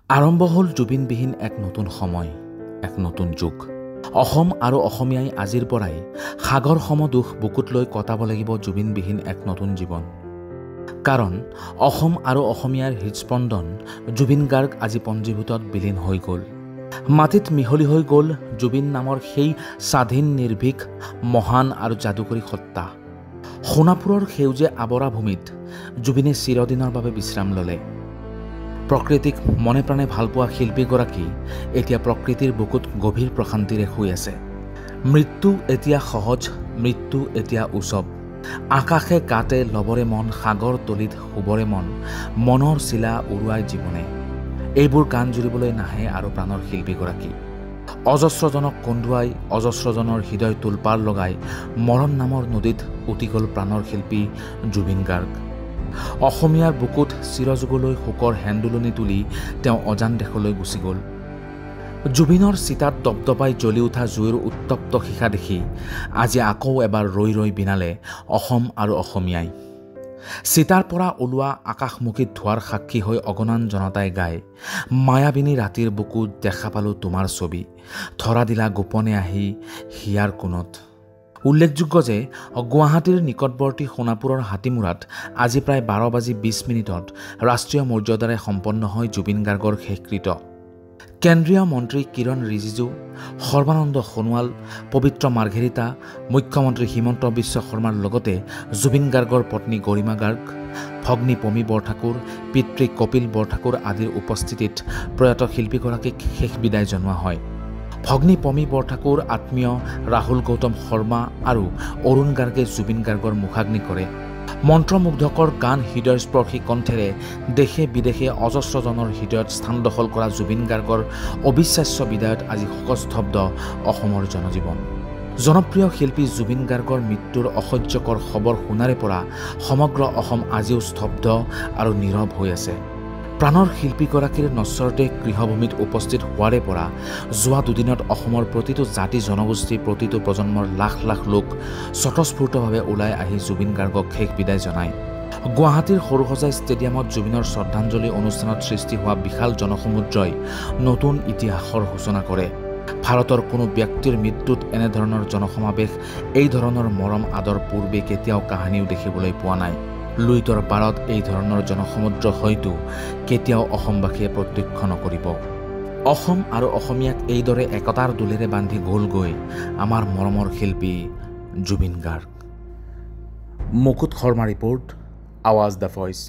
আৰম্ভ হ'ল জুবিনবিহীন এক নতুন সময়, এক নতুন যুগ। অসম আৰু অসমীয়াই আজিৰ পৰাই সাগৰ সম দুখ বুকুত লৈ কটাব লাগিব জুবিনবিহীন এক নতুন জীৱন। কাৰণ অসম আৰু অসমীয়াৰ হৃদস্পন্দন জুবিন গাৰ্গ আজি পঞ্জীভূতত বিলীন হৈ গ'ল। মাটিত মিহলি হৈ গ'ল জুবিন নামৰ সেই স্বাধীন নিৰ্ভীক মহান আৰু যাদুকৰী সত্তা। সোণাপুৰৰ সেউজীয়া আৱৰা ভূমিত জুবিনে চিৰদিনৰ বাবে বিশ্ৰাম ল'লে। প্ৰকৃতিক মনে প্ৰাণে ভালপোৱা শিল্পীগৰাকী এতিয়া প্ৰকৃতিৰ বুকুত গভীৰ প্ৰশান্তিৰে শুই আছে। মৃত্যু এতিয়া সহজ, মৃত্যু এতিয়া উৎসৱ। আকাশে কাটে লবৰে মন, সাগৰ তলিত শুবৰে মন, মনৰ চিলা উৰুৱাই জীৱনে। এইবোৰ গান জুৰিবলৈ নাহে আৰু প্ৰাণৰ শিল্পীগৰাকী। অজস্ৰজনক কন্দুৱাই, অজস্ৰজনৰ হৃদয় তোলপাৰ লগাই মৰণ নামৰ নদীত উটি গ'ল প্ৰাণৰ শিল্পী জুবিন গাৰ্গ। অসমীয়াৰ বুকুত চিৰযুগলৈ শোকৰ হেন্দোলনি তুলি তেওঁ অজান দেশলৈ গুচি গ'ল। জুবিনৰ চিতাত দপদপাই জ্বলি উঠা জুইৰ উত্তপ্ত শিখা দেখি আজি আকৌ এবাৰ ৰৈ ৰৈ বিনালে অসম আৰু অসমীয়াই। চিতাৰ পৰা ওলোৱা আকাশমুখী ধোঁৱাৰ সাক্ষী হৈ অগণন জনতাই গায়, মায়াবিনী ৰাতিৰ বুকুত দেখা পালোঁ তোমাৰ ছবি, ধৰা দিলা গোপনে আহি হিয়াৰ কোণত। উল্লেখযোগ্য যে গুৱাহাটীৰ নিকটৱৰ্তী সোণাপুৰৰ হাতীমূৰাত আজি প্ৰায় 12:20 ৰাষ্ট্ৰীয় মৰ্যাদাৰে সম্পন্ন হয় জুবিন গাৰ্গৰ শেষকৃত্য। কেন্দ্ৰীয় মন্ত্ৰী কিৰণ ৰিজিজু, সৰ্বানন্দ সোণোৱাল, পবিত্ৰ মাৰ্ঘেৰিটা, মুখ্যমন্ত্ৰী হিমন্ত বিশ্ব শৰ্মাৰ লগতে জুবিন গাৰ্গৰ পত্নী গৰিমা গাৰ্গ, ভগ্নী পমী বৰঠাকুৰ, পিতৃ কপিল বৰঠাকুৰ আদিৰ উপস্থিতিত প্ৰয়াত শিল্পীগৰাকীক শেষ বিদায় জনোৱা হয়। ভগ্নী পমী বৰঠাকুৰ, আত্মীয় ৰাহুল গৌতম শৰ্মা আৰু অৰুণ গাৰ্গে জুবিন গাৰ্গৰ মুখাগ্নি কৰে। মন্ত্ৰমুগ্ধকৰ গান, হৃদয়স্পৰ্শী কণ্ঠেৰে দেশে বিদেশে অজস্ৰজনৰ হৃদয়ত স্থান দখল কৰা জুবিন গাৰ্গৰ অবিশ্বাস্য বিদায়ত আজি শোকস্তব্ধ অসমৰ জনজীৱন। জনপ্ৰিয় শিল্পী জুবিন গাৰ্গৰ মৃত্যুৰ অসহ্যকৰ খবৰ শুনাৰে পৰা সমগ্ৰ অসম আজিও স্তব্ধ আৰু নীৰৱ হৈ আছে। প্ৰাণৰ শিল্পীগৰাকীৰ নশ্বৰদেহ গৃহভূমিত উপস্থিত হোৱাৰে পৰা যোৱা দুদিনত অসমৰ প্ৰতিটো জাতি জনগোষ্ঠী, প্ৰতিটো প্ৰজন্মৰ লাখ লাখ লোক স্বতঃস্ফূৰ্তভাৱে ওলাই আহি জুবিন গাৰ্গক শেষ বিদায় জনায়। গুৱাহাটীৰ সৰুসজাই ষ্টেডিয়ামত জুবিনৰ শ্ৰদ্ধাঞ্জলি অনুষ্ঠানত সৃষ্টি হোৱা বিশাল জনসমুদ্ৰই নতুন ইতিহাসৰ সূচনা কৰে। ভাৰতৰ কোনো ব্যক্তিৰ মৃত্যুত এনেধৰণৰ জনসমাৱেশ, এই ধৰণৰ মৰম আদৰ পূৰ্বে কেতিয়াও কাহিনীও দেখিবলৈ পোৱা নাই। লুইতৰ পাৰত এই ধৰণৰ জনসমুদ্ৰ হয়তো কেতিয়াও অসমবাসীয়ে প্ৰত্যক্ষ নকৰিব। অসম আৰু অসমীয়াক এইদৰে একতাৰ দোলেৰে বান্ধি গ'লগৈ আমাৰ মৰমৰ শিল্পী জুবিন গাৰ্গ। মুকুট শৰ্মা ৰিপৰ্ট, আৱাজ দ্য ভইচ।